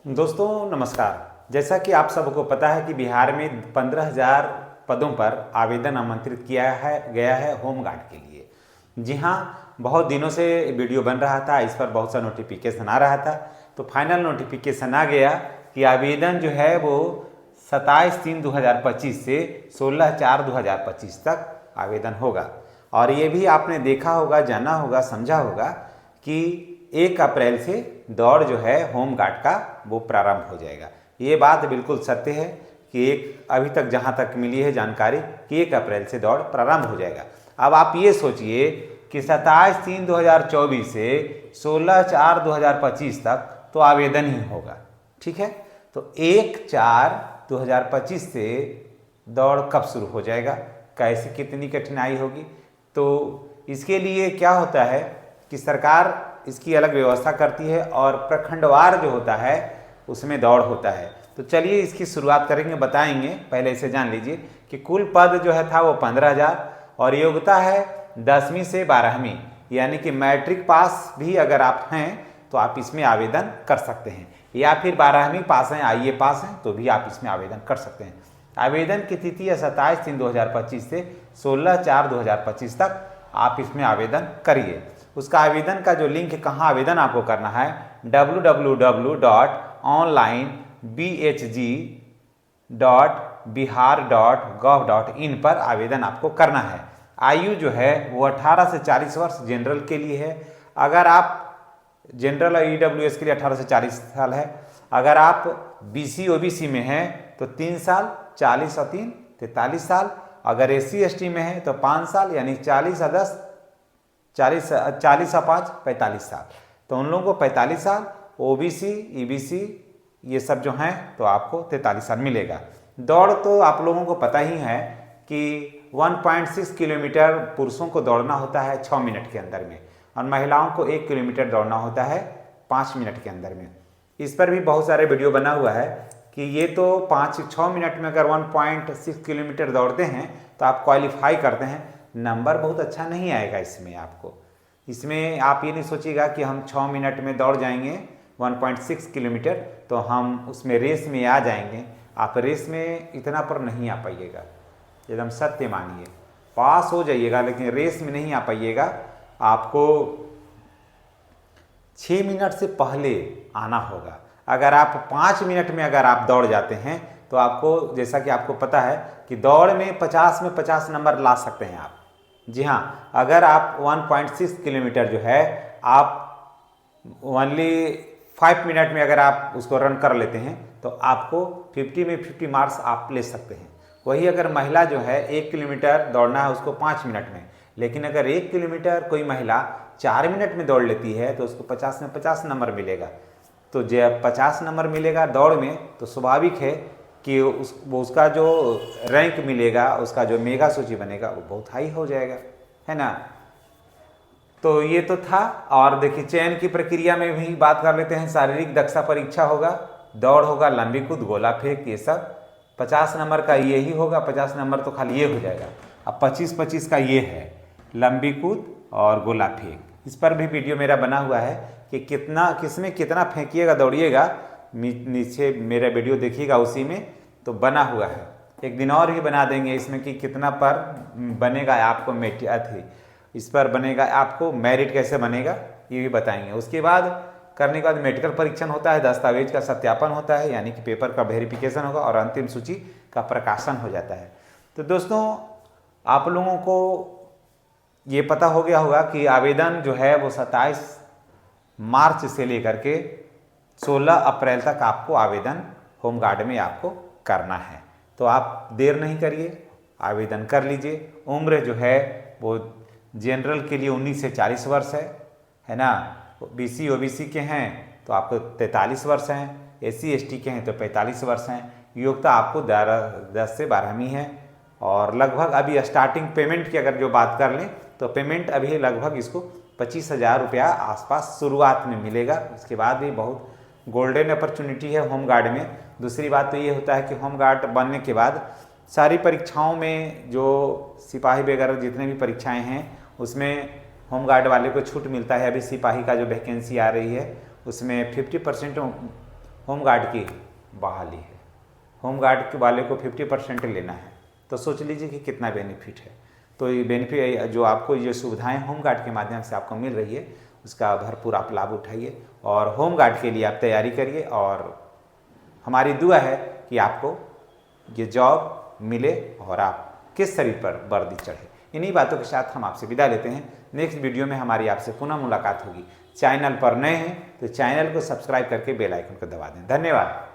दोस्तों नमस्कार। जैसा कि आप सबको पता है कि बिहार में 15,000 पदों पर आवेदन आमंत्रित गया है होम गार्ड के लिए। जी हाँ, बहुत दिनों से वीडियो बन रहा था, इस पर बहुत सा नोटिफिकेशन आ रहा था। तो फाइनल नोटिफिकेशन आ गया कि आवेदन जो है वो 27/3/2025 से 16/4/2025 तक आवेदन होगा। और ये भी आपने देखा होगा, जाना होगा, समझा होगा कि 1 अप्रैल से दौड़ जो है होम गार्ड का वो प्रारंभ हो जाएगा। ये बात बिल्कुल सत्य है कि अभी तक जहाँ तक मिली है जानकारी कि 1 अप्रैल से दौड़ प्रारंभ हो जाएगा। अब आप ये सोचिए कि 27/3/2024 से 16/4/2025 तक तो आवेदन ही होगा। ठीक है, तो 1/4/2025 से दौड़ कब शुरू हो जाएगा, कैसे, कितनी कठिनाई होगी। तो इसके लिए क्या होता है कि सरकार इसकी अलग व्यवस्था करती है और प्रखंडवार जो होता है उसमें दौड़ होता है। तो चलिए इसकी शुरुआत करेंगे, बताएंगे। पहले इसे जान लीजिए कि कुल पद जो है था वो 15,000 और योग्यता है 10वीं से 12वीं, यानी कि मैट्रिक पास भी अगर आप हैं तो आप इसमें आवेदन कर सकते हैं, या फिर 12वीं पास हैं, आईए पास हैं तो भी आप इसमें आवेदन कर सकते हैं। आवेदन की तिथि है 27/3/2025 से 16/4/2025 तक आप इसमें आवेदन करिए। उसका आवेदन का जो लिंक, कहाँ आवेदन आपको करना है, www.onlinebhg.bihar.gov.in पर आवेदन आपको करना है। आयु जो है वो 18 से 40 वर्ष जनरल के लिए है। अगर आप जनरल और ईडब्ल्यूएस के लिए 18 से 40 साल है। अगर आप बीसी ओबीसी में हैं तो 3 साल, 40 और 3 43 साल। अगर एससी एसटी में है तो 5 साल, यानी 40 और 10 40 और 5 45 साल। तो उन लोगों को 45 साल, ओबीसी ईबीसी ये सब जो हैं तो आपको 43 साल मिलेगा। दौड़ तो आप लोगों को पता ही है कि 1.6 किलोमीटर पुरुषों को दौड़ना होता है 6 मिनट के अंदर में, और महिलाओं को 1 किलोमीटर दौड़ना होता है 5 मिनट के अंदर में। इस पर भी बहुत सारे वीडियो बना हुआ है कि ये तो 5-6 मिनट में अगर 1.6 किलोमीटर दौड़ते हैं तो आप क्वालिफाई करते हैं। नंबर बहुत अच्छा नहीं आएगा इसमें आपको। इसमें आप ये नहीं सोचिएगा कि हम 6 मिनट में दौड़ जाएंगे 1.6 किलोमीटर तो हम उसमें रेस में आ जाएंगे। आप रेस में इतना पर नहीं आ पाइएगा, एकदम सत्य मानिए। पास हो जाइएगा लेकिन रेस में नहीं आ पाइएगा। आपको 6 मिनट से पहले आना होगा। अगर आप 5 मिनट में अगर आप दौड़ जाते हैं तो आपको, जैसा कि आपको पता है कि दौड़ में 50 में 50 नंबर ला सकते हैं आप। जी हाँ, अगर आप 1.6 किलोमीटर जो है आप ओनली 5 मिनट में अगर आप उसको रन कर लेते हैं तो आपको 50 में 50 मार्क्स आप ले सकते हैं। वही अगर महिला जो है 1 किलोमीटर दौड़ना है उसको 5 मिनट में, लेकिन अगर 1 किलोमीटर कोई महिला 4 मिनट में दौड़ लेती है तो उसको 50 में 50 नंबर मिलेगा। तो जब 50 नंबर मिलेगा दौड़ में तो स्वाभाविक है कि उसका जो रैंक मिलेगा, उसका जो मेगा सूची बनेगा वो बहुत हाई हो जाएगा, है ना। तो ये तो था। और देखिए चयन की प्रक्रिया में भी बात कर लेते हैं। शारीरिक दक्षता परीक्षा होगा, दौड़ होगा, लंबी कूद, गोला फेंक, ये सब 50 नंबर का ये ही होगा। 50 नंबर तो खाली ये हो जाएगा। अब 25-25 का ये है, लंबी कूद और गोला फेंक। इस पर भी वीडियो मेरा बना हुआ है कि कितना, किसमें कितना फेंकिएगा, दौड़िएगा। नीचे मेरा वीडियो देखिएगा, उसी में तो बना हुआ है। एक दिन और भी बना देंगे इसमें कि कितना पर बनेगा आपको इस पर बनेगा आपको मेरिट कैसे बनेगा, ये भी बताएंगे। उसके बाद करने के बाद मेडिकल परीक्षण होता है, दस्तावेज का सत्यापन होता है, यानी कि पेपर का वेरिफिकेशन होगा और अंतिम सूची का प्रकाशन हो जाता है। तो दोस्तों आप लोगों को ये पता हो गया होगा कि आवेदन जो है वो 27 मार्च से लेकर के 16 अप्रैल तक आपको आवेदन होम गार्ड में आपको करना है। तो आप देर नहीं करिए, आवेदन कर लीजिए। उम्र जो है वो जनरल के लिए 19 से 40 वर्ष है ना। बीसी ओबीसी के हैं तो आपको 43 वर्ष हैं, एससी एसटी के हैं तो 45 वर्ष हैं। योग्यता आपको 10 से 12वीं है। और लगभग अभी स्टार्टिंग पेमेंट की अगर जो बात कर लें तो पेमेंट अभी लगभग इसको 25,000 रुपया आसपास शुरुआत में मिलेगा। उसके बाद भी बहुत गोल्डन अपॉर्चुनिटी है होम गार्ड में। दूसरी बात तो ये होता है कि होम गार्ड बनने के बाद सारी परीक्षाओं में जो सिपाही वगैरह जितने भी परीक्षाएं हैं उसमें होम गार्ड वाले को छूट मिलता है। अभी सिपाही का जो वैकेंसी आ रही है उसमें 50% होमगार्ड की बहाली है। होमगार्ड के वाले को 50% लेना है, तो सोच लीजिए कि कितना बेनिफिट है। तो ये बेनिफिट जो आपको ये सुविधाएं होमगार्ड के माध्यम से आपको मिल रही है, उसका भरपूर आप लाभ उठाइए और होमगार्ड के लिए आप तैयारी करिए। और हमारी दुआ है कि आपको ये जॉब मिले और आप किस शरीर पर वर्दी चढ़े। इन्हीं बातों के साथ हम आपसे विदा लेते हैं। नेक्स्ट वीडियो में हमारी आपसे पुनः मुलाकात होगी। चैनल पर नए हैं तो चैनल को सब्सक्राइब करके बेल आइकन को दबा दें। धन्यवाद।